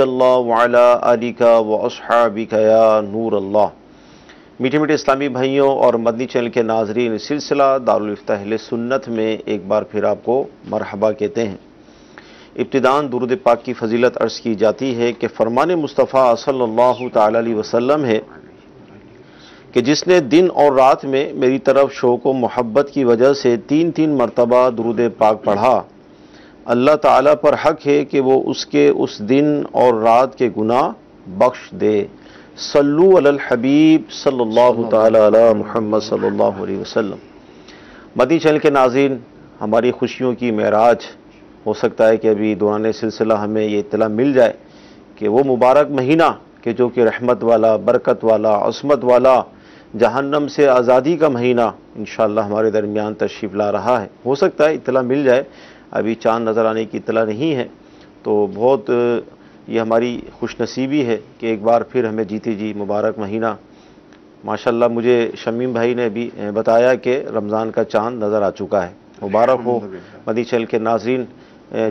اللہ وعلی آلک واصحابک یا نور اللہ۔ میٹھے میٹھے اسلامی بھائیوں اور مدنی چینل کے ناظرین، سلسلہ دارالفتہ اہل سنت میں ایک بار پھر آپ کو مرحبا کہتے ہیں۔ ابتداً درود پاک کی فضیلت عرض کی جاتی ہے کہ فرمان مصطفیٰ صلی اللہ تعالی علیہ وسلم ہے کہ جس نے دن اور رات میں میری طرف شوق و محبت کی وجہ سے تین تین مرتبہ درود پاک پڑھا، اللہ تعالیٰ پر حق ہے کہ وہ اس کے اس دن اور رات کے گناہ بخش دے۔ صلو علی الحبیب صلی اللہ تعالی علی محمد صلی اللہ علیہ وسلم۔ مدنی چینل کے ناظرین، ہماری خوشیوں کی معراج، ہو سکتا ہے کہ ابھی دوران سلسلہ ہمیں یہ اطلاع مل جائے کہ وہ مبارک مہینہ کہ جو کہ رحمت والا، برکت والا، عصمت والا، جہنم سے آزادی کا مہینہ انشاءاللہ ہمارے درمیان تشریف لا رہا ہے، ہو سکتا ہے اطلاع مل جائے، ابھی چاند نظر آنے کی اطلاع نہیں ہے، تو بہت یہ ہماری خوش نصیبی ہے کہ ایک بار پھر ہمیں جیتے جی مبارک مہینہ۔ ماشاءاللہ مجھے شمیم بھائی نے بھی بتایا کہ رمضان کا چاند نظر آ چکا ہے، مبارک ہو۔ مدنی چینل کے ناظرین،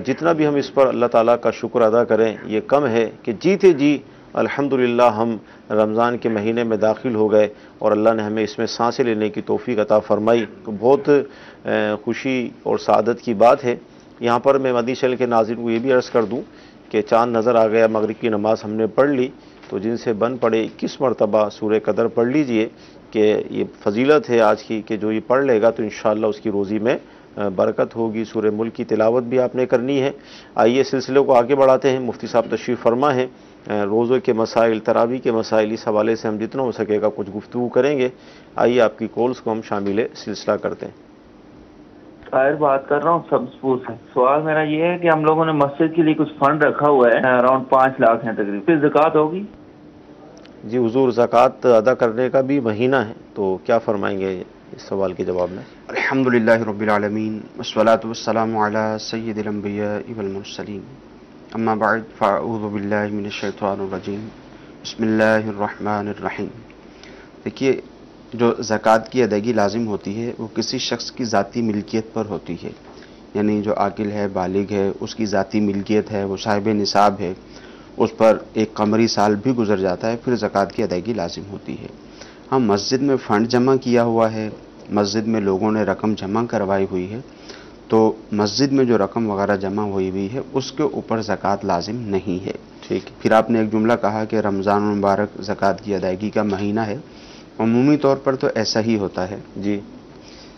جتنا بھی ہم اس پر اللہ تعالیٰ کا شکر ادا کریں یہ کم ہے کہ جیتے جی الحمدللہ ہم رمضان کے مہینے میں داخل ہو گئے اور اللہ نے ہمیں اس میں سانسیں لینے کی توفیق عطا فرمائی، تو بہت خوشی اور سعادت کی بات ہے۔ یہاں پر میں مدنی چینل کے ناظرین کو یہ بھی عرض کر دوں کہ چاند نظر آ گیا، مغرب کی نماز ہم نے پڑھ لی، تو جن سے بن پڑے 21 مرتبہ سورہ قدر پڑھ لیجئے کہ یہ فضیلت ہے آج کی کہ جو یہ پڑھ لے گا تو انشاءاللہ اس کی روزی میں برکت ہوگی۔ سورہ ملک کی تلاوت بھی آپ نے کرنی ہے۔ آئیے سلسلے کو آگے بڑھاتے ہیں۔ مفتی صاحب تشریف فرما ہے، روزے کے مسائل، تراویح کے مسائل، اس حوالے سے ہم جتنا ہو سکے گا کچھ گفتگو کریں گے۔ آئیے آپ کی کالز کو ہم شامل سلسلہ کرتے ہیں۔ طاہر بات کر رہا ہوں سبزپور سے۔ سوال میرا یہ ہے کہ ہم لوگوں نے مسجد کے لیے کچھ فنڈ رکھا ہوا ہے، اراؤنڈ 5 لاکھ ہیں تقریباً، پھر زکوٰۃ ہوگی؟ جی حضور، زکوٰۃ ادا کرنے کا بھی مہینہ ہے، تو کیا فرمائیں گے اس سوال کے جواب میں؟ الحمدللہ رب العالمین والصلاة والسلام علی سید الانبیاء والمرسلین، اما بعد فاعوذ باللہ من الشیطان الرجیم، بسم اللہ الرحمن الرحیم۔ دیکھیے، جو زکوٰۃ کی ادائیگی لازم ہوتی ہے وہ کسی شخص کی ذاتی ملکیت پر ہوتی ہے، یعنی جو عاقل ہے، بالغ ہے، اس کی ذاتی ملکیت ہے، وہ صاحب نصاب ہے، اس پر ایک قمری سال بھی گزر جاتا ہے، پھر زکوٰۃ کی ادائیگی لازم ہوتی ہے۔ ہم مسجد میں فنڈ جمع کیا ہوا ہے، مسجد میں لوگوں نے رقم جمع کروائی ہوئی ہے، تو مسجد میں جو رقم وغیرہ جمع ہوئی ہے اس کے اوپر زکوٰۃ لازم نہیں ہے۔ ٹھیک۔ پھر آپ نے ایک جملہ کہا کہ رمضان المبارک زکوٰۃ کی ادائیگی کا مہینہ ہے، عمومی طور پر تو ایسا ہی ہوتا ہے جی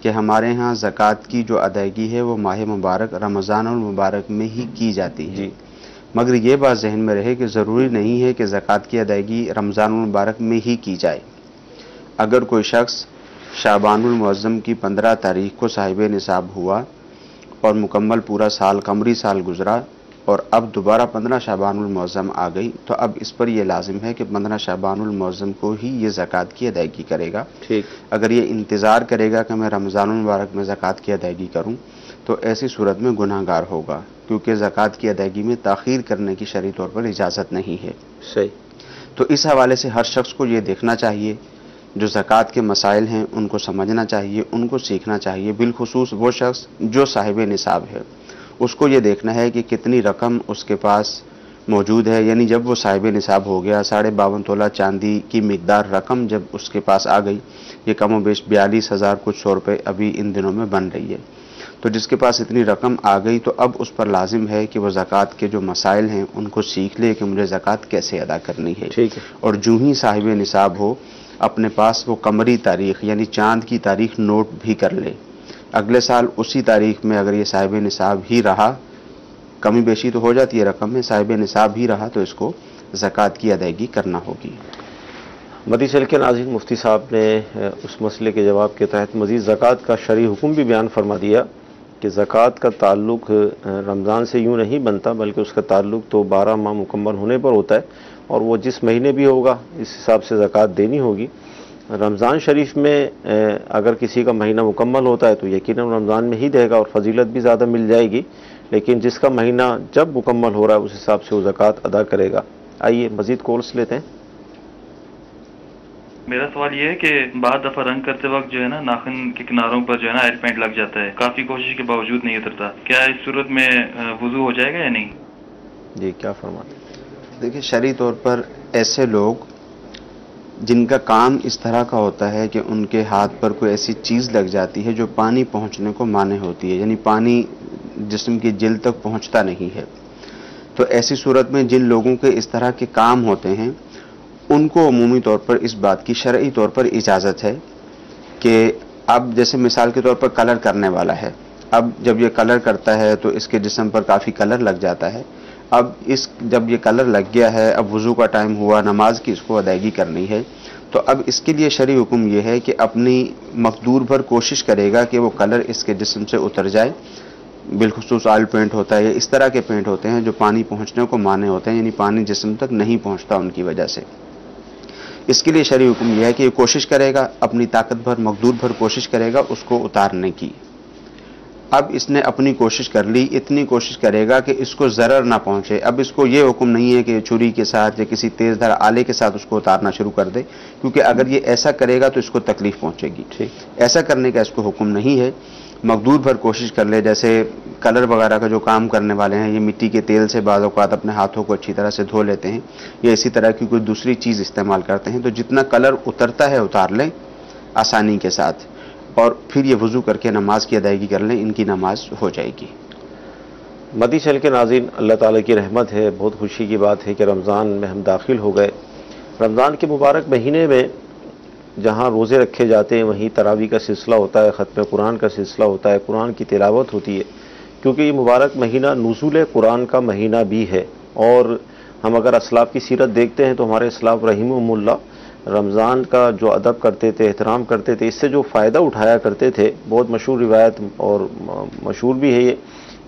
کہ ہمارے ہاں زکوٰۃ کی جو ادائیگی ہے وہ ماہ مبارک رمضان المبارک میں ہی کی جاتی ہے، جی مگر یہ بات ذہن میں رہے کہ ضروری نہیں ہے کہ زکوٰۃ کی ادائیگی رمضان المبارک میں ہی کی جائے۔ اگر کوئی شخص شعبان المعظم کی 15 تاریخ کو صاحب نصاب ہوا اور مکمل پورا سال قمری سال گزرا اور اب دوبارہ 15 شعبان المعظم آ گئی، تو اب اس پر یہ لازم ہے کہ 15 شعبان المعظم کو ہی یہ زکوٰۃ کی ادائیگی کرے گا۔ ٹھیک۔ اگر یہ انتظار کرے گا کہ میں رمضان المبارک میں زکوٰۃ کی ادائیگی کروں تو ایسی صورت میں گناہ گار ہوگا، کیونکہ زکوٰۃ کی ادائیگی میں تاخیر کرنے کی شرعی طور پر اجازت نہیں ہے۔ صحیح۔ تو اس حوالے سے ہر شخص کو یہ دیکھنا چاہیے، جو زکوٰۃ کے مسائل ہیں ان کو سمجھنا چاہیے، ان کو سیکھنا چاہیے، بالخصوص وہ شخص جو صاحب نصاب ہے، اس کو یہ دیکھنا ہے کہ کتنی رقم اس کے پاس موجود ہے، یعنی جب وہ صاحب نصاب ہو گیا، 52.5 تولہ چاندی کی مقدار رقم جب اس کے پاس آ گئی، یہ کم و بیش 42,000 کچھ سو روپے ابھی ان دنوں میں بن رہی ہے، تو جس کے پاس اتنی رقم آ گئی تو اب اس پر لازم ہے کہ وہ زکوٰۃ کے جو مسائل ہیں ان کو سیکھ لے کہ مجھے زکوٰۃ کیسے ادا کرنی ہے۔ ٹھیک ہے۔ اور جو ہی صاحب نصاب ہو اپنے پاس وہ قمری تاریخ یعنی چاند کی تاریخ نوٹ بھی کر لے، اگلے سال اسی تاریخ میں اگر یہ صاحب نصاب ہی رہا، کمی بیشی تو ہو جاتی ہے رقم میں، صاحب نصاب ہی رہا تو اس کو زکوٰۃ کی ادائیگی کرنا ہوگی۔ مدنی چینل کے ناظرین، مفتی صاحب نے اس مسئلے کے جواب کے تحت مزید زکوٰۃ کا شرعی حکم بھی بیان فرما دیا کہ زکوٰۃ کا تعلق رمضان سے یوں نہیں بنتا، بلکہ اس کا تعلق تو 12 ماہ مکمل ہونے پر ہوتا ہے، اور وہ جس مہینے بھی ہوگا اس حساب سے زکوٰۃ دینی ہوگی۔ رمضان شریف میں اگر کسی کا مہینہ مکمل ہوتا ہے تو یقیناً رمضان میں ہی دے گا اور فضیلت بھی زیادہ مل جائے گی، لیکن جس کا مہینہ جب مکمل ہو رہا ہے اس حساب سے وہ زکوٰۃ ادا کرے گا۔ آئیے مزید کورس لیتے ہیں۔ میرا سوال یہ ہے کہ بعض دفعہ رنگ کرتے وقت جو ہے نا ناخن کے کناروں پر جو ہے نا آئل پینٹ لگ جاتا ہے، کافی کوشش کے باوجود نہیں اترتا، کیا اس صورت میں وضو ہو جائے گا یا نہیں؟ جی کیا فرماتے ہیں؟ دیکھیں شرعی طور پر ایسے لوگ جن کا کام اس طرح کا ہوتا ہے کہ ان کے ہاتھ پر کوئی ایسی چیز لگ جاتی ہے جو پانی پہنچنے کو مانع ہوتی ہے، یعنی پانی جسم کی جلد تک پہنچتا نہیں ہے، تو ایسی صورت میں جن لوگوں کے اس طرح کے کام ہوتے ہیں ان کو عمومی طور پر اس بات کی شرعی طور پر اجازت ہے کہ اب جیسے مثال کے طور پر کلر کرنے والا ہے، اب جب یہ کلر کرتا ہے تو اس کے جسم پر کافی کلر لگ جاتا ہے، اب جب یہ کلر لگ گیا ہے، اب وضو کا ٹائم ہوا، نماز کی اس کو ادائیگی کرنی ہے، تو اب اس کے لیے شرعی حکم یہ ہے کہ اپنی مقدور بھر کوشش کرے گا کہ وہ کلر اس کے جسم سے اتر جائے، بالخصوص آئل پینٹ ہوتا ہے یا اس طرح کے پینٹ ہوتے ہیں جو پانی پہنچنے کو مانع ہوتے ہیں، یعنی پانی جسم تک نہیں پہنچتا ان کی وجہ سے، اس کے لیے شرعی حکم یہ ہے کہ یہ کوشش کرے گا، اپنی طاقت بھر مقدور بھر کوشش کرے گا اس کو اتارنے کی۔ اب اس نے اپنی کوشش کر لی، اتنی کوشش کرے گا کہ اس کو ضرر نہ پہنچے، اب اس کو یہ حکم نہیں ہے کہ چھری کے ساتھ یا کسی تیز دھار آلے کے ساتھ اس کو اتارنا شروع کر دے، کیونکہ اگر یہ ایسا کرے گا تو اس کو تکلیف پہنچے گی، ایسا کرنے کا اس کو حکم نہیں ہے، مقدور بھر کوشش کر لے۔ جیسے کلر وغیرہ کا جو کام کرنے والے ہیں یہ مٹی کے تیل سے بعض اوقات اپنے ہاتھوں کو اچھی طرح سے دھو لیتے ہیں یا اسی طرح کی کوئی دوسری چیز استعمال کرتے ہیں، تو جتنا کلر اترتا ہے اتار لیں آسانی کے ساتھ، اور پھر یہ وضو کر کے نماز کی ادائیگی کر لیں، ان کی نماز ہو جائے گی۔ مدی چل کے ناظرین، اللہ تعالیٰ کی رحمت ہے، بہت خوشی کی بات ہے کہ رمضان میں ہم داخل ہو گئے۔ رمضان کے مبارک مہینے میں جہاں روزے رکھے جاتے ہیں وہیں تراویح کا سلسلہ ہوتا ہے، ختم قرآن کا سلسلہ ہوتا ہے، قرآن کی تلاوت ہوتی ہے، کیونکہ یہ مبارک مہینہ نزول قرآن کا مہینہ بھی ہے۔ اور ہم اگر اسلاف کی سیرت دیکھتے ہیں تو ہمارے اسلاف رحمہم اللہ رمضان کا جو ادب کرتے تھے، احترام کرتے تھے، اس سے جو فائدہ اٹھایا کرتے تھے، بہت مشہور روایت اور مشہور بھی ہے یہ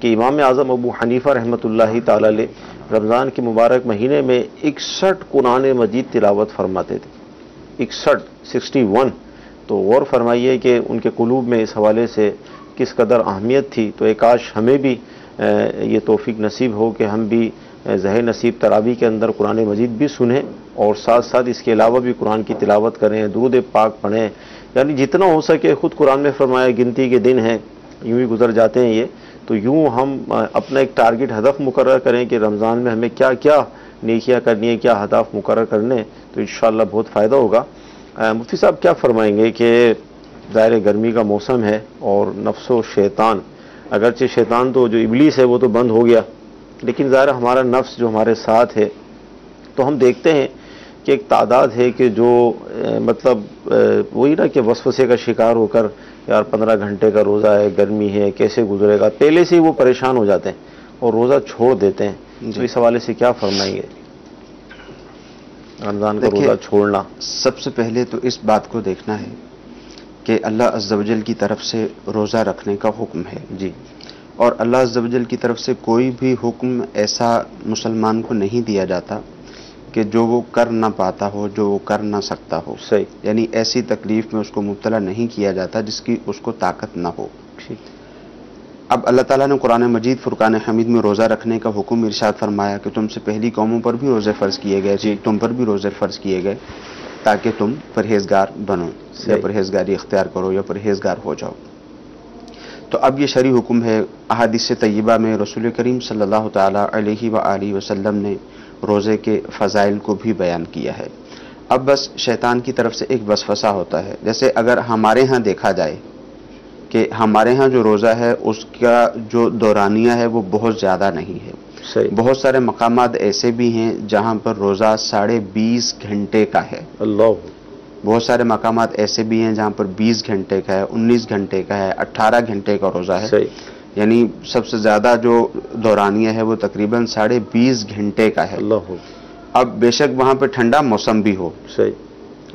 کہ امام اعظم ابو حنیفہ رحمۃ اللہ تعالی علیہ رمضان کے مبارک مہینے میں 61 قرآن مجید تلاوت فرماتے تھے، 61 تو غور فرمائیے کہ ان کے قلوب میں اس حوالے سے کس قدر اہمیت تھی۔ تو ایک کاش ہمیں بھی یہ توفیق نصیب ہو کہ ہم بھی ظہر نصیب تراویح کے اندر قرآن مجید بھی سنیں اور ساتھ ساتھ اس کے علاوہ بھی قرآن کی تلاوت کریں، درود پاک پڑھیں، یعنی جتنا ہو سکے۔ خود قرآن میں فرمایا گنتی کے دن ہیں، یوں ہی گزر جاتے ہیں یہ، تو یوں ہم اپنا ایک ٹارگٹ ہدف مقرر کریں کہ رمضان میں ہمیں کیا کیا نیکیاں کرنی ہے، کیا ہدف مقرر کرنے، تو انشاءاللہ بہت فائدہ ہوگا۔ مفتی صاحب کیا فرمائیں گے کہ ظاہر گرمی کا موسم ہے اور نفس و شیطان، اگرچہ شیطان تو جو ابلیس ہے وہ تو بند ہو گیا، لیکن ظاہر ہمارا نفس جو ہمارے ساتھ ہے، تو ہم دیکھتے ہیں کہ ایک تعداد ہے کہ جو مطلب وہی نا کہ وسوسے کا شکار ہو کر یار 15 گھنٹے کا روزہ ہے، گرمی ہے، کیسے گزرے گا، پہلے سے ہی وہ پریشان ہو جاتے ہیں اور روزہ چھوڑ دیتے ہیں۔ تو اس حوالے سے کیا فرمائیں گے رمضان کا روزہ چھوڑنا؟ سب سے پہلے تو اس بات کو دیکھنا ہے کہ اللہ عز و جل کی طرف سے روزہ رکھنے کا حکم ہے، جی، اور اللہ عز و جل کی طرف سے کوئی بھی حکم ایسا مسلمان کو نہیں دیا جاتا کہ جو وہ کر نہ پاتا ہو، جو وہ کر نہ سکتا ہو، صحیح، یعنی ایسی تکلیف میں اس کو مبتلا نہیں کیا جاتا جس کی اس کو طاقت نہ ہو۔ اب اللہ تعالیٰ نے قرآن مجید فرقان حمید میں روزہ رکھنے کا حکم ارشاد فرمایا کہ تم سے پہلی قوموں پر بھی روزے فرض کیے گئے، جی تم پر بھی روزے فرض کیے گئے تاکہ تم پرہیزگار بنو یا پرہیزگاری اختیار کرو یا پرہیزگار ہو جاؤ۔ تو اب یہ شرعی حکم ہے۔ احادیث طیبہ میں رسول کریم صلی اللہ تعالیٰ علیہ وآلہ وسلم نے روزے کے فضائل کو بھی بیان کیا ہے۔ اب بس شیطان کی طرف سے ایک وسوسہ ہوتا ہے، جیسے اگر ہمارے ہاں دیکھا جائے کہ ہمارے ہاں جو روزہ ہے اس کا جو دورانیہ ہے وہ بہت زیادہ نہیں ہے، بہت سارے مقامات ایسے بھی ہیں جہاں پر روزہ 20.5 گھنٹے کا ہے، اللہ، بہت سارے مقامات ایسے بھی ہیں جہاں پر 20 گھنٹے کا ہے، 19 گھنٹے کا ہے، 18 گھنٹے کا روزہ ہے، یعنی سب سے زیادہ جو دورانیہ ہے وہ تقریباً 20.5 گھنٹے کا ہے۔ اللہ، اب بے شک وہاں پہ ٹھنڈا موسم بھی ہو، صحیح،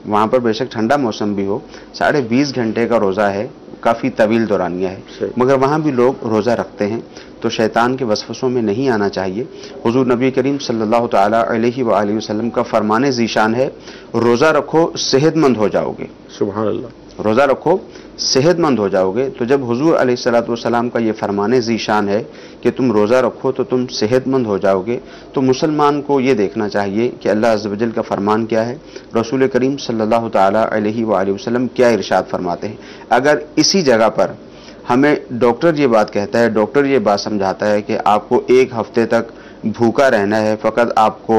وہاں پر بے شک ٹھنڈا موسم بھی ہو، 20.5 گھنٹے کا روزہ ہے، کافی طویل دورانیہ ہے، مگر وہاں بھی لوگ روزہ رکھتے ہیں، تو شیطان کے وسوسوں میں نہیں آنا چاہیے۔ حضور نبی کریم صلی اللہ تعالیٰ علیہ وآلہ وسلم کا فرمان ذیشان ہے، روزہ رکھو صحت مند ہو جاؤ گے، سبحان اللہ، روزہ رکھو صحت مند ہو جاؤ گے۔ تو جب حضور علیہ الصلوۃ والسلام کا یہ فرمان ذیشان ہے کہ تم روزہ رکھو تو تم صحت مند ہو جاؤ گے، تو مسلمان کو یہ دیکھنا چاہیے کہ اللہ عز و جل کا فرمان کیا ہے، رسول کریم صلی اللہ تعالیٰ علیہ وآلہ وسلم کیا ارشاد فرماتے ہیں۔ اگر اسی جگہ پر ہمیں ڈاکٹر یہ بات کہتا ہے، ڈاکٹر یہ بات سمجھاتا ہے کہ آپ کو 1 ہفتے تک بھوکا رہنا ہے، فقط آپ کو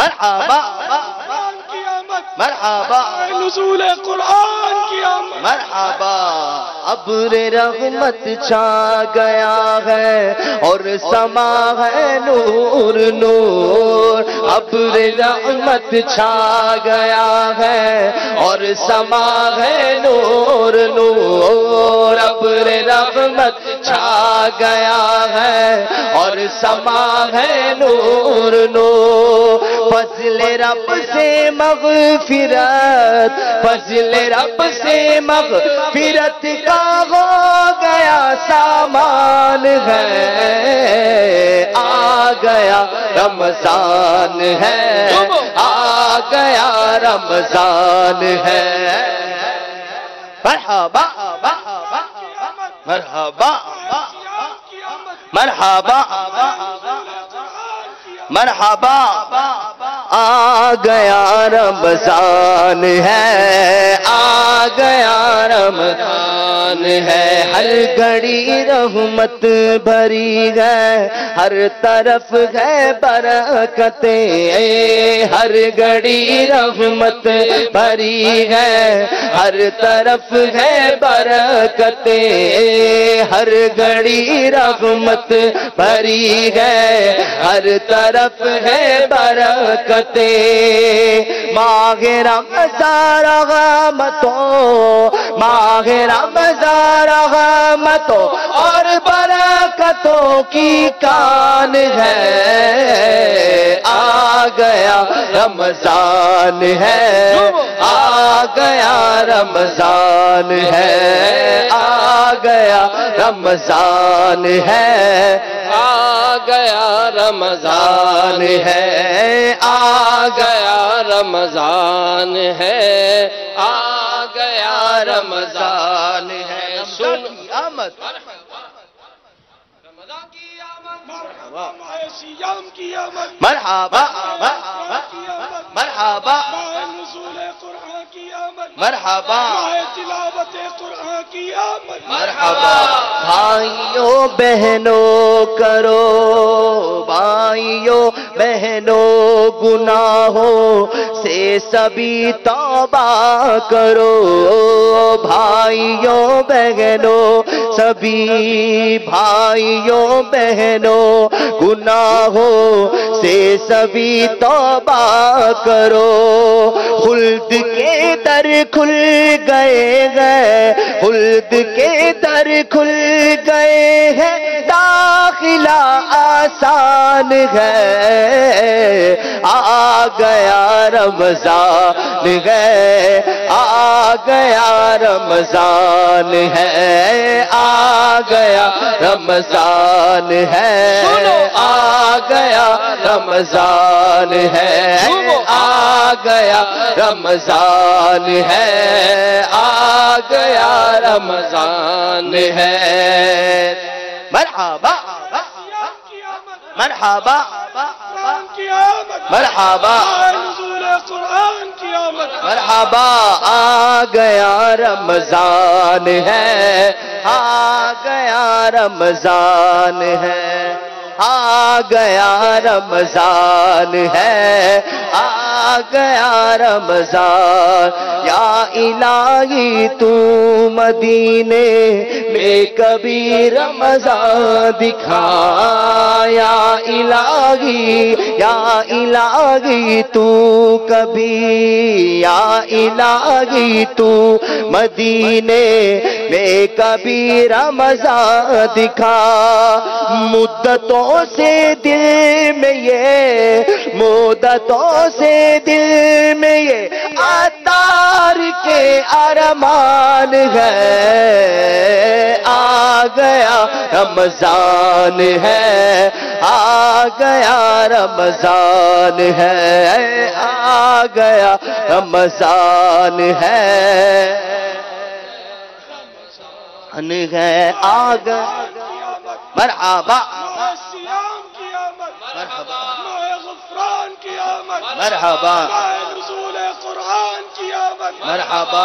مرحبا قرآن کی آمد مرحبا نزول قرآن کی آمد مرحبا ابر رحمت چھا گیا ہے اور سما ہے نور نور ابر رحمت چھا گیا ہے اور سما ہے نور نور ابر رحمت چھا گیا ہے اور سما ہے نور نور فضل رب سے مغفرت فضل رب سے مغفرت کا ہو گیا سامان ہے آ گیا رمضان ہے آ گیا رمضان ہے مرحبا مرحبا مرحبا مرحبا آ گیا رمضان ہے آ گیا رمضان ہے ہر گھڑی رحمت بھری ہے ہر طرف ہے برکتیں ہر گھڑی رحمت بھری ہے ہر طرف ہے برکتیں ہر گھڑی رحمت بھری ہے ہر طرف ہے برکتیں ماہ رمضان رحمتوں ماہ رمضان رحمتوں اور برکتوں کی کان ہے آ گیا رمضان ہے آ گیا رمضان ہے آ گیا رمضان ہے آ گیا رمضان ہے آ گیا رمضان ہے آ گیا رمضان ہے سن آمد سیام کی آمد مرحبا مرحبا نزول قرآن کی آمد مرحبا تلاوت قرآن کی آمد مرحبا بھائیوں بہنوں کرو بھائیوں بہنوں گناہوں سے سبھی توبہ کرو بھائیوں بہنوں سبھی بھائیوں بہنوں گناہوں سے سبھی توبہ کرو خلد کے در کھل گئے ہیں خلد کے در کھل گئے ہیں داخلہ آسان ہے آ گیا رمضان ہے آ گیا رمضان ہے آ گیا رمضان ہے آ گیا رمضان ہے آ گیا رمضان ہے آ گیا رمضان ہے مرحبا مرحبا مرحبا نزول قرآن کی آمد مرحبا آ گیا رمضان ہے آ گیا رمضان ہے آ گیا رمضان ہے آ گیا رمضان یا الہی تو مدینے میں کبھی رمضان دکھا یا الہی تو کبھی یا الہی تو مدینے میں کبھی رمضان دکھا مدتوں سے دل میں یہ مدتوں سے دل میں یہ عطار کے ارمان ہے آ گیا رمضان ہے آ گیا رمضان ہے آ گیا رمضان ہے آ گیا مرحبا سیام کی آمد مرحبا غفران کی آمد مرحبا نزول قرآن کی آمد مرحبا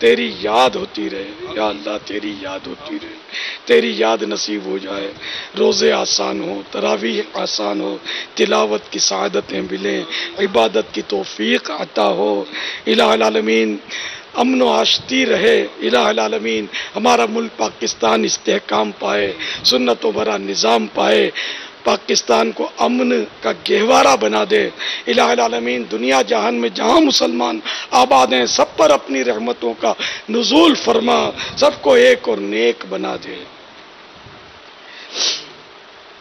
تیری یاد ہوتی رہے یا اللہ، تیری یاد ہوتی رہے، تیری یاد نصیب ہو جائے، روزے آسان ہو، تراویح آسان ہو، تلاوت کی سعادتیں ملیں، عبادت کی توفیق عطا ہو، الہ العالمین امن و آشتی رہے، الہ العالمین ہمارا ملک پاکستان استحکام پائے، سنت و برا نظام پائے، پاکستان کو امن کا گہوارہ بنا دے، الہ العالمین دنیا جہان میں جہاں مسلمان آباد ہیں سب پر اپنی رحمتوں کا نزول فرما، سب کو ایک اور نیک بنا دے۔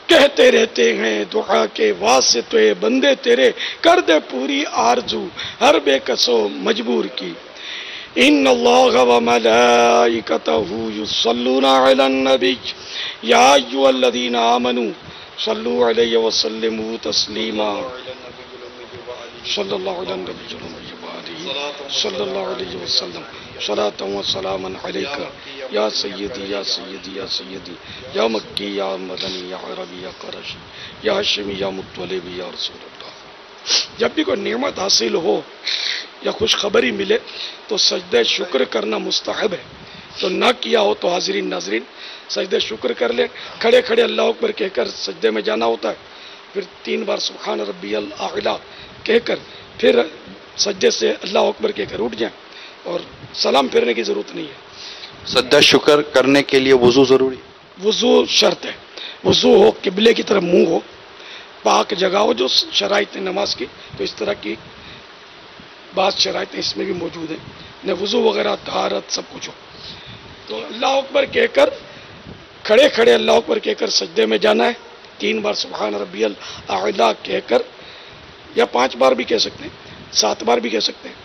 کہتے رہتے ہیں دعا کے واسطے بندے تیرے، کر دے پوری آرزو ہر بے کسو مجبور کی۔ ان اللہ وملائکتہ یصلون علی النبی یا ایھا الذین آمنوا صلوا علیہ وسلموا تسلیما۔ صلی اللہ علی النبی صلی اللہ علیہ وسلم صلاۃ و سلاما علیک یا سیدی یا سیدی یا سیدی یا مکی یا مدنی یا عربی یا قرشی یا ہاشمی یا مطلبی یا رسول اللہ۔ جب بھی کوئی نعمت حاصل ہو یا خوشخبری ملے تو سجدہ شکر کرنا مستحب ہے، تو نہ کیا ہو تو حاضرین ناظرین سجدہ شکر کر لیں، کھڑے کھڑے اللہ اکبر کہہ کر سجدے میں جانا ہوتا ہے، پھر 3 بار سبحان ربی الاعلی کہہ کر پھر سجدے سے اللہ اکبر کہہ کر اٹھ جائیں، اور سلام پھیرنے کی ضرورت نہیں ہے۔ سجدہ شکر کرنے کے لیے وضو ضروری؟ وضو شرط ہے، وضو ہو، قبلے کی طرف منہ ہو، پاک جگہ ہو، جو شرائط نماز کی، تو اس طرح کی بعض شرائط اس میں بھی موجود ہیں، نہ وضو وغیرہ طہارت سب کچھ ہو، تو اللہ اکبر کہہ کر کھڑے کھڑے اللہ اکبر کہہ کر سجدے میں جانا ہے، 3 بار سبحان ربی الاعلی کہہ کر، یا 5 بار بھی کہہ سکتے ہیں، 7 بار بھی کہہ سکتے ہیں،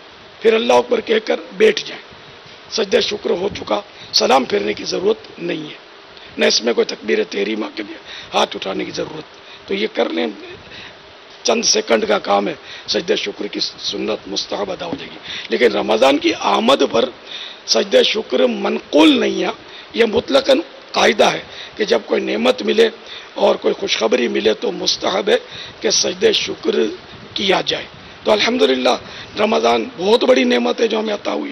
پھر اللہ اکبر کہہ کر بیٹھ جائیں، سجدہ شکر ہو چکا، سلام پھیرنے کی ضرورت نہیں ہے، نہ اس میں کوئی تکبیر تحریمہ کے لیے ہاتھ اٹھانے کی ضرورت، تو یہ کر لیں، چند سیکنڈ کا کام ہے، سجدہ شکر کی سنت مستحب ادا ہو جائے گی۔ لیکن رمضان کی آمد پر سجدہ شکر منقول نہیں ہے، یہ مطلقاً قاعدہ ہے کہ جب کوئی نعمت ملے اور کوئی خوشخبری ملے تو مستحب ہے کہ سجدہ شکر کیا جائے۔ تو الحمدللہ رمضان بہت بڑی نعمت ہے جو ہمیں عطا ہوئی،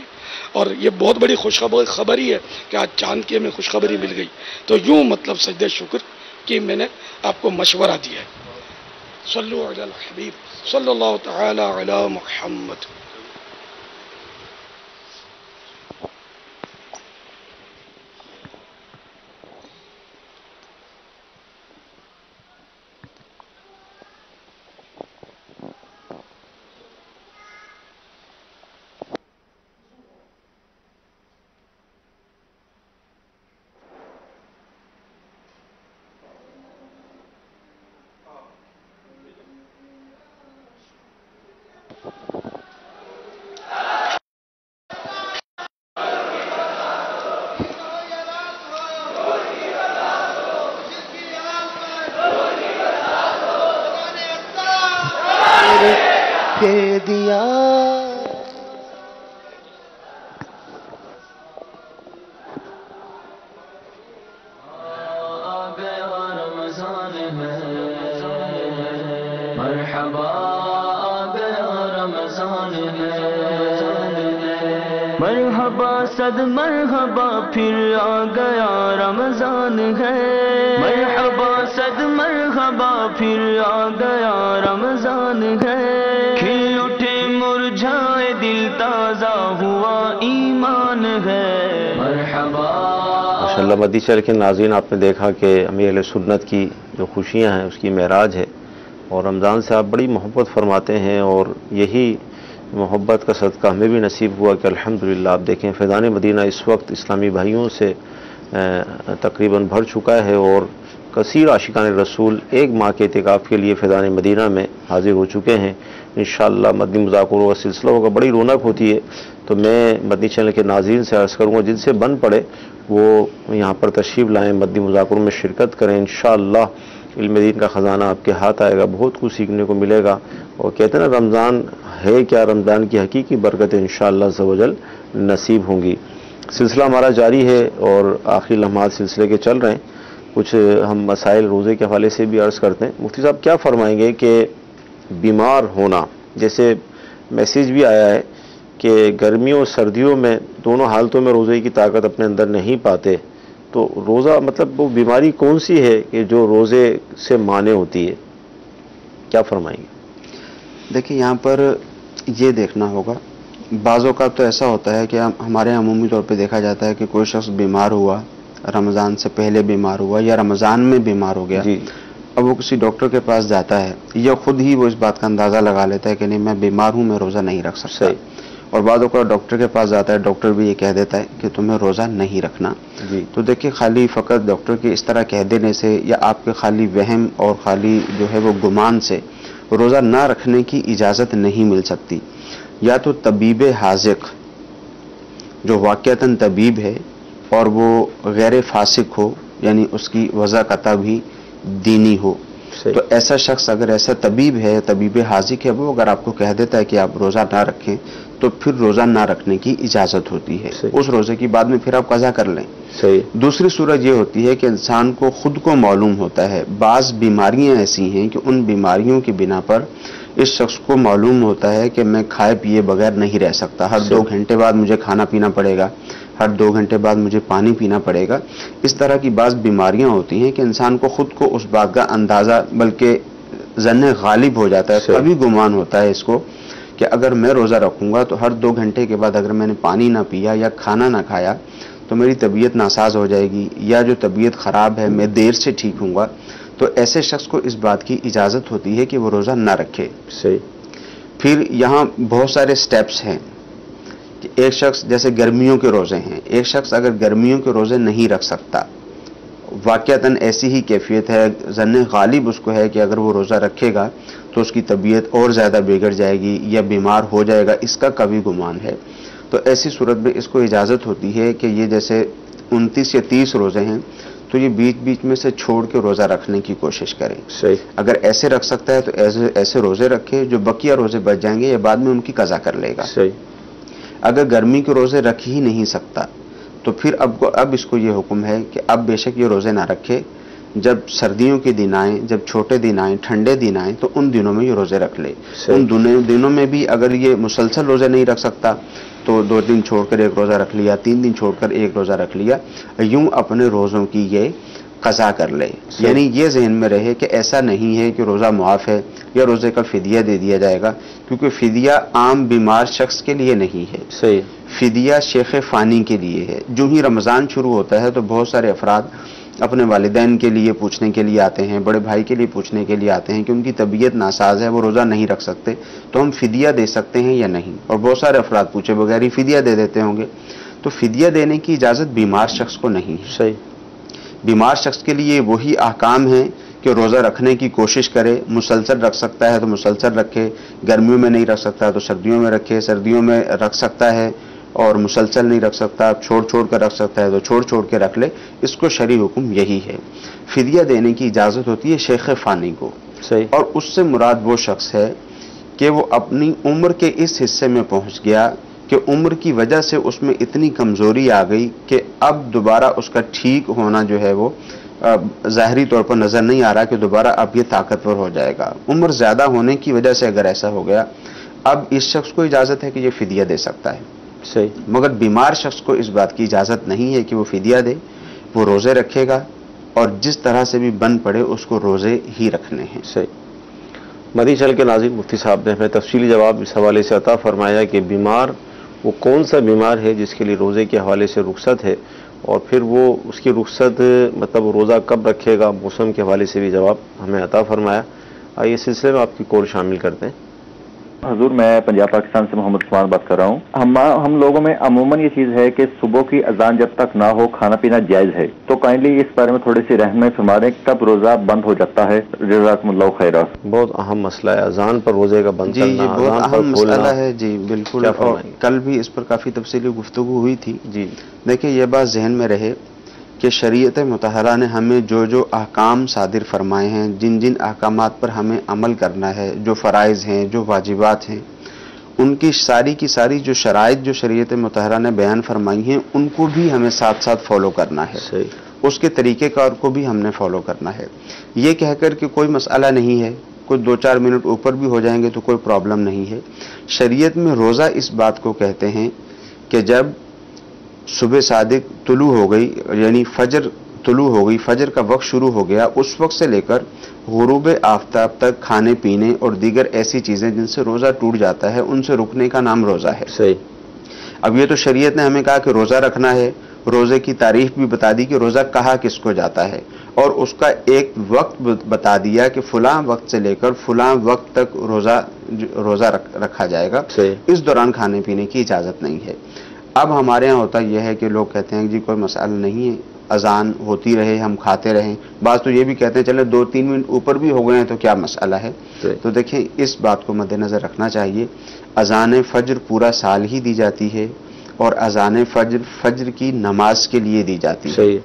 اور یہ بہت بڑی خوشخبری ہے کہ آج چاند کی ہمیں خوشخبری مل گئی، تو یوں مطلب سجدہ شکر کی میں نے آپ کو مشورہ دیا ہے۔ صلو علی الحبیب صلی اللہ تعالی علی محمد۔ کہہ دیا مرحبا آ گیا رمضان ہے، مرحبا صد مرحبا پھر آ گیا رمضان ہے، مرحبا صد مرحبا پھر آ گیا رمضان ہے، کھل اٹھے مرجھائے دل تازہ ہوا ایمان ہے، مرحبا۔ ماشاءاللہ مدنی چینل کے ناظرین، آپ نے دیکھا کہ امیر اہل سنت کی جو خوشیاں ہیں اس کی معراج ہے، اور رمضان سے آپ بڑی محبت فرماتے ہیں، اور یہی محبت کا صدقہ ہمیں بھی نصیب ہوا کہ الحمدللہ آپ دیکھیں فیضان مدینہ اس وقت اسلامی بھائیوں سے تقریباً بھر چکا ہے، اور کثیر عاشقان رسول 1 ماہ کے اعتکاف کے لیے فیضان مدینہ میں حاضر ہو چکے ہیں۔ انشاءاللہ مدنی مذاکروں کا سلسلہ ہوگا، بڑی رونق ہوتی ہے، تو میں مدنی چینل کے ناظرین سے عرض کروں گا جن سے بن پڑے وہ یہاں پر تشریف لائیں، مدنی مذاکروں میں شرکت کریں، انشاءاللہ علم دین کا خزانہ آپ کے ہاتھ آئے گا، بہت کچھ سیکھنے کو ملے گا، اور کہتے ہیں نا رمضان ہے کیا، رمضان کی حقیقی برکتیں انشاءاللہ عز و جل نصیب ہوں گی۔ سلسلہ ہمارا جاری ہے اور آخری لمحات سلسلے کے چل رہے ہیں، کچھ ہم مسائل روزے کے حوالے سے بھی عرض کرتے ہیں۔ مفتی صاحب کیا فرمائیں گے کہ بیمار ہونا، جیسے میسیج بھی آیا ہے کہ گرمیوں اور سردیوں میں دونوں حالتوں میں روزے کی طاقت اپنے اندر نہیں پاتے، تو روزہ مطلب وہ بیماری کون سی ہے کہ جو روزے سے مانع ہوتی ہے؟ کیا فرمائیں گے؟ دیکھیں یہاں پر یہ دیکھنا ہوگا، بعض اوقات تو ایسا ہوتا ہے کہ ہمارے عمومی طور پہ دیکھا جاتا ہے کہ کوئی شخص بیمار ہوا، رمضان سے پہلے بیمار ہوا یا رمضان میں بیمار ہو گیا، جی، اب وہ کسی ڈاکٹر کے پاس جاتا ہے یا خود ہی وہ اس بات کا اندازہ لگا لیتا ہے کہ نہیں میں بیمار ہوں، میں روزہ نہیں رکھ سکتا، اور بعض اوقات ڈاکٹر کے پاس جاتا ہے، ڈاکٹر بھی یہ کہہ دیتا ہے کہ تمہیں روزہ نہیں رکھنا۔ جی، تو دیکھیں خالی فقط ڈاکٹر کے اس طرح کہہ دینے سے یا آپ کے خالی وہم اور خالی جو ہے وہ گمان سے روزہ نہ رکھنے کی اجازت نہیں مل سکتی۔ یا تو طبیب حاذق جو واقعتاً طبیب ہے اور وہ غیر فاسق ہو، یعنی اس کی وضع قطع بھی دینی ہو، تو ایسا شخص اگر ایسا طبیب ہے، طبیب حاذق ہے، وہ اگر آپ کو کہہ دیتا ہے کہ آپ روزہ نہ رکھیں تو پھر روزہ نہ رکھنے کی اجازت ہوتی ہے، اس روزے کی بعد میں پھر آپ قضا کر لیں۔ دوسری صورت یہ ہوتی ہے کہ انسان کو خود کو معلوم ہوتا ہے، بعض بیماریاں ایسی ہیں کہ ان بیماریوں کی بنا پر اس شخص کو معلوم ہوتا ہے کہ میں کھائے پیے بغیر نہیں رہ سکتا، ہر 2 گھنٹے بعد مجھے کھانا پینا پڑے گا، ہر 2 گھنٹے بعد مجھے پانی پینا پڑے گا۔ اس طرح کی بعض بیماریاں ہوتی ہیں کہ انسان کو خود کو اس بات کا اندازہ بلکہ ظن غالب ہو جاتا ہے، کبھی گمان ہوتا ہے اس کو کہ اگر میں روزہ رکھوں گا تو ہر 2 گھنٹے کے بعد اگر میں نے پانی نہ پیا یا کھانا نہ کھایا تو میری طبیعت ناساز ہو جائے گی، یا جو طبیعت خراب ہے میں دیر سے ٹھیک ہوں گا، تو ایسے شخص کو اس بات کی اجازت ہوتی ہے کہ وہ روزہ نہ رکھے۔ پھر یہاں بہت سارے سٹیپس ہیں کہ ایک شخص جیسے گرمیوں کے روزے ہیں، ایک شخص اگر گرمیوں کے روزے نہیں رکھ سکتا، واقعتاً ایسی ہی کیفیت ہے، ظن غالب اس کو ہے کہ اگر وہ روزہ رکھے گا تو اس کی طبیعت اور زیادہ بگڑ جائے گی یا بیمار ہو جائے گا، اس کا کبھی گمان ہے، تو ایسی صورت میں اس کو اجازت ہوتی ہے کہ یہ جیسے 29 یا 30 روزے ہیں تو یہ بیچ بیچ میں سے چھوڑ کے روزہ رکھنے کی کوشش کریں۔ اگر ایسے رکھ سکتا ہے تو ایسے روزے رکھے، جو بقیہ روزے بچ جائیں گے یا بعد میں ان کی قضا کر لے گا۔ اگر گرمی کے روزے رکھ ہی نہیں سکتا تو پھر اب اس کو یہ حکم ہے کہ اب بے شک یہ روزے نہ رکھے، جب سردیوں کے دن آئیں، جب چھوٹے دن آئیں، ٹھنڈے دن آئیں تو ان دنوں میں یہ روزے رکھ لے۔ ان دنوں میں بھی اگر یہ مسلسل روزے نہیں رکھ سکتا تو 2 دن چھوڑ کر 1 روزہ رکھ لیا، 3 دن چھوڑ کر 1 روزہ رکھ لیا، یوں اپنے روزوں کی یہ قضا کر لے۔ یعنی یہ ذہن میں رہے کہ ایسا نہیں ہے کہ روزہ معاف ہے یا روزے کا فدیہ دے دیا جائے گا، کیونکہ فدیہ عام بیمار شخص کے لیے نہیں ہے، فدیہ شیخ فانی کے لیے ہے۔ جو ہی رمضان شروع ہوتا ہے تو بہت سارے افراد اپنے والدین کے لیے پوچھنے کے لیے آتے ہیں، بڑے بھائی کے لیے پوچھنے کے لیے آتے ہیں کہ ان کی طبیعت ناساز ہے، وہ روزہ نہیں رکھ سکتے، تو ہم فدیہ دے سکتے ہیں یا نہیں، اور بہت سارے افراد پوچھے بغیر ہی فدیہ دے دیتے ہوں گے، تو فدیہ دینے کی اجازت بیمار شخص کو نہیں ہے۔ بیمار شخص کے لیے وہی احکام ہیں کہ روزہ رکھنے کی کوشش کرے، مسلسل رکھ سکتا ہے تو مسلسل رکھے، گرمیوں میں نہیں رکھ سکتا تو سردیوں میں رکھے، سردیوں میں رکھ سکتا ہے اور مسلسل نہیں رکھ سکتا، چھوڑ کر رکھ سکتا ہے تو چھوڑ کے رکھ لے۔ اس کو شرعی حکم یہی ہے۔ فدیہ دینے کی اجازت ہوتی ہے شیخ فانی کو، اور اس سے مراد وہ شخص ہے کہ وہ اپنی عمر کے اس حصے میں پہنچ گیا کہ عمر کی وجہ سے اس میں اتنی کمزوری آ گئی کہ اب دوبارہ اس کا ٹھیک ہونا جو ہے وہ ظاہری طور پر نظر نہیں آ رہا کہ دوبارہ اب یہ طاقتور ہو جائے گا۔ عمر زیادہ ہونے کی وجہ سے اگر ایسا ہو گیا، اب اس شخص کو اجازت ہے کہ یہ فدیہ دے سکتا ہے، مگر بیمار شخص کو اس بات کی اجازت نہیں ہے کہ وہ فدیہ دے، وہ روزے رکھے گا اور جس طرح سے بھی بن پڑے اس کو روزے ہی رکھنے ہیں۔ مدنی چینل کے ناظرین، مفتی صاحب نے ہمیں تفصیلی جواب اس حوالے سے عطا فرمایا کہ بیمار وہ کون سا بیمار ہے جس کے لیے روزے کے حوالے سے رخصت ہے، اور پھر وہ اس کی رخصت مطلب روزہ کب رکھے گا، موسم کے حوالے سے بھی جواب ہمیں عطا فرمایا۔ آئیے اس سلسلے میں آپ کی کال شامل کرتے ہیں۔ حضور، میں پنجاب پاکستان سے محمد عثمان بات کر رہا ہوں۔ ہم لوگوں میں عموماً یہ چیز ہے کہ صبح کی اذان جب تک نہ ہو کھانا پینا جائز ہے، تو کائنڈلی اس بارے میں تھوڑی سی رہنمائی فرما دیں کب روزہ بند ہو جاتا ہے۔ جزاکم اللہ خیرا۔ بہت اہم مسئلہ ہے اذان پر روزے کا بند کرنا، بہت اہم مسئلہ ہے جی، بالکل، اور کل بھی اس پر کافی تفصیلی گفتگو ہوئی تھی جی۔ دیکھیں یہ بات ذہن میں رہے کہ شریعت مطہرہ نے ہمیں جو احکام صادر فرمائے ہیں، جن احکامات پر ہمیں عمل کرنا ہے، جو فرائض ہیں، جو واجبات ہیں، ان کی ساری جو شرائط جو شریعت مطہرہ نے بیان فرمائی ہیں ان کو بھی ہمیں ساتھ ساتھ فالو کرنا ہے، اس کے طریقہ کار کو بھی ہم نے فالو کرنا ہے۔ یہ کہہ کر کہ کوئی مسئلہ نہیں ہے، کچھ 2-4 منٹ اوپر بھی ہو جائیں گے تو کوئی پرابلم نہیں ہے۔ شریعت میں روزہ اس بات کو کہتے ہیں کہ جب صبح صادق طلوع ہو گئی، یعنی فجر طلوع ہو گئی، فجر کا وقت شروع ہو گیا، اس وقت سے لے کر غروب آفتاب تک کھانے پینے اور دیگر ایسی چیزیں جن سے روزہ ٹوٹ جاتا ہے ان سے رکنے کا نام روزہ ہے۔ صحیح۔ اب یہ تو شریعت نے ہمیں کہا کہ روزہ رکھنا ہے، روزے کی تعریف بھی بتا دی کہ روزہ کہا کس کو جاتا ہے، اور اس کا ایک وقت بتا دیا کہ فلاں وقت سے لے کر فلاں وقت تک روزہ رکھا جائے گا، اس دوران کھانے پینے کی اجازت نہیں ہے۔ اب ہمارے ہاں ہوتا یہ ہے کہ لوگ کہتے ہیں جی کوئی مسئلہ نہیں ہے، اذان ہوتی رہے ہم کھاتے رہیں، بعض تو یہ بھی کہتے ہیں چلے 2-3 منٹ اوپر بھی ہو گئے ہیں تو کیا مسئلہ ہے۔ تو دیکھیں اس بات کو مد نظر رکھنا چاہیے، اذان فجر پورا سال ہی دی جاتی ہے اور اذان فجر کی نماز کے لیے دی جاتی ہے،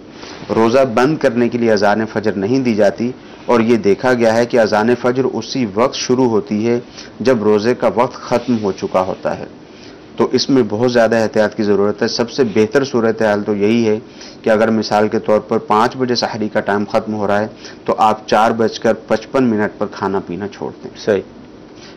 روزہ بند کرنے کے لیے اذان فجر نہیں دی جاتی۔ اور یہ دیکھا گیا ہے کہ اذان فجر اسی وقت شروع ہوتی ہے جب روزے کا وقت ختم ہو چکا ہوتا ہے، تو اس میں بہت زیادہ احتیاط کی ضرورت ہے۔ سب سے بہتر صورتحال تو یہی ہے کہ اگر مثال کے طور پر 5 بجے سحری کا ٹائم ختم ہو رہا ہے تو آپ 4:55 پر کھانا پینا چھوڑ دیں۔ صحیح،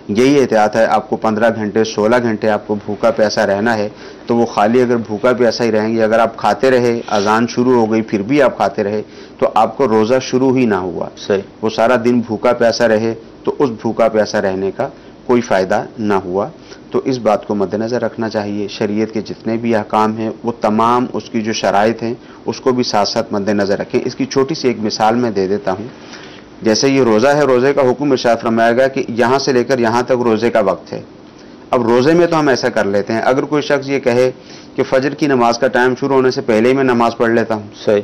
یہی احتیاط ہے۔ آپ کو 15 گھنٹے 16 گھنٹے آپ کو بھوکا پیاسا رہنا ہے تو وہ خالی اگر بھوکا پیاسا ہی رہیں گے، اگر آپ کھاتے رہے، اذان شروع ہو گئی پھر بھی آپ کھاتے رہے تو آپ کو روزہ شروع ہی نہ ہوا، صحیح، وہ سارا دن بھوکا پیاسا رہے تو اس بھوکا پیاسا رہنے کا کوئی فائدہ نہ ہوا۔ تو اس بات کو مد نظر رکھنا چاہیے، شریعت کے جتنے بھی احکام ہیں وہ تمام اس کی جو شرائط ہیں اس کو بھی ساتھ ساتھ مد نظر رکھیں۔ اس کی چھوٹی سی ایک مثال میں دے دیتا ہوں۔ جیسے یہ روزہ ہے، روزے کا حکم ارشاد فرمایا گیا کہ یہاں سے لے کر یہاں تک روزے کا وقت ہے۔ اب روزے میں تو ہم ایسا کر لیتے ہیں، اگر کوئی شخص یہ کہے کہ فجر کی نماز کا ٹائم شروع ہونے سے پہلے ہی میں نماز پڑھ لیتا ہوں، صحیح،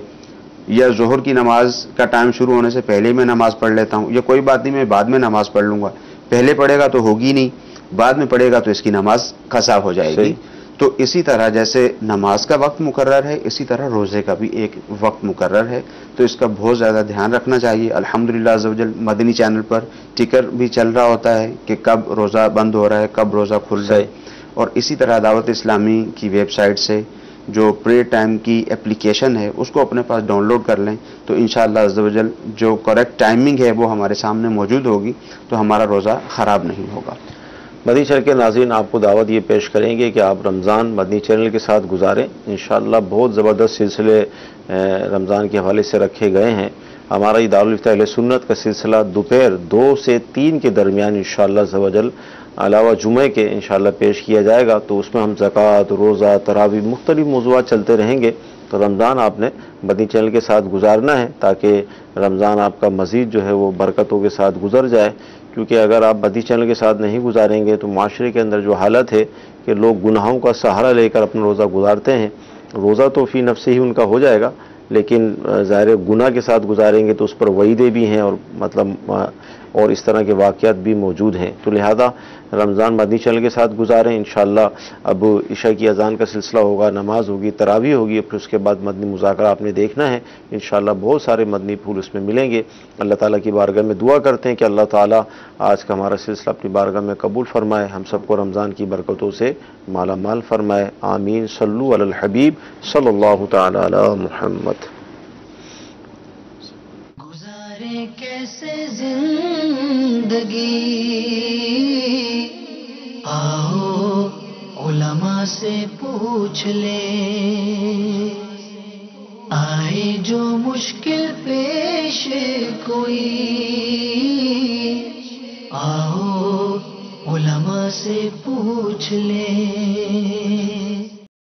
یا ظہر کی نماز کا ٹائم شروع ہونے سے پہلے ہی میں نماز پڑھ لیتا ہوں، یا کوئی بات نہیں میں بعد میں نماز پڑھ لوں گا، پہلے پڑھے گا تو ہوگی نہیں، بعد میں پڑھے گا تو اس کی نماز قضا ہو جائے گی۔ تو اسی طرح جیسے نماز کا وقت مقرر ہے اسی طرح روزے کا بھی ایک وقت مقرر ہے، تو اس کا بہت زیادہ دھیان رکھنا چاہیے۔ الحمدللہ عزوجل مدنی چینل پر ٹکر بھی چل رہا ہوتا ہے کہ کب روزہ بند ہو رہا ہے، کب روزہ کھل رہا ہے، اور اسی طرح دعوت اسلامی کی ویب سائٹ سے جو پریئر ٹائم کی اپلیکیشن ہے اس کو اپنے پاس ڈاؤن لوڈ کر لیں تو انشاءاللہ عزوجل جو کریکٹ ٹائمنگ ہے وہ ہمارے سامنے موجود ہوگی تو ہمارا روزہ خراب نہیں ہوگا۔ مدنی چینل کے ناظرین آپ کو دعوت یہ پیش کریں گے کہ آپ رمضان مدنی چینل کے ساتھ گزاریں۔ انشاءاللہ بہت زبردست سلسلے رمضان کے حوالے سے رکھے گئے ہیں۔ ہمارا یہ دارالفتہ اہل سنت کا سلسلہ دوپہر 2 سے 3 کے درمیان انشاءاللہ عزوجل علاوہ جمعے کے انشاءاللہ پیش کیا جائے گا، تو اس میں ہم زکوٰۃ، روزہ، تراویح، مختلف موضوعات چلتے رہیں گے۔ تو رمضان آپ نے مدنی چینل کے ساتھ گزارنا ہے تاکہ رمضان آپ کا مزید جو ہے وہ برکتوں کے ساتھ گزر جائے، کیونکہ اگر آپ مدنی چینل کے ساتھ نہیں گزاریں گے تو معاشرے کے اندر جو حالت ہے کہ لوگ گناہوں کا سہارا لے کر اپنا روزہ گزارتے ہیں، روزہ تو فی نفس ہی ان کا ہو جائے گا لیکن ظاہر گناہ کے ساتھ گزاریں گے تو اس پر وعیدیں بھی ہیں اور اس طرح کے واقعات بھی موجود ہیں۔ تو لہذا رمضان مدنی چینل کے ساتھ گزاریں۔ انشاءاللہ اب عشاء کی اذان کا سلسلہ ہوگا، نماز ہوگی، تراویح ہوگی، پھر اس کے بعد مدنی مذاکرہ آپ نے دیکھنا ہے۔ انشاءاللہ بہت سارے مدنی پھول اس میں ملیں گے۔ اللہ تعالیٰ کی بارگاہ میں دعا کرتے ہیں کہ اللہ تعالیٰ آج کا ہمارا سلسلہ اپنی بارگاہ میں قبول فرمائے، ہم سب کو رمضان کی برکتوں سے مالا مال فرمائے۔ آمین۔ صلو علی الحبیب صلی اللہ تعالی علی محمد۔ گزارے کیسے زندگی، آؤ علماء سے پوچھ لیں، آئے جو مشکل پیش کوئی، آؤ علماء سے پوچھ لیں۔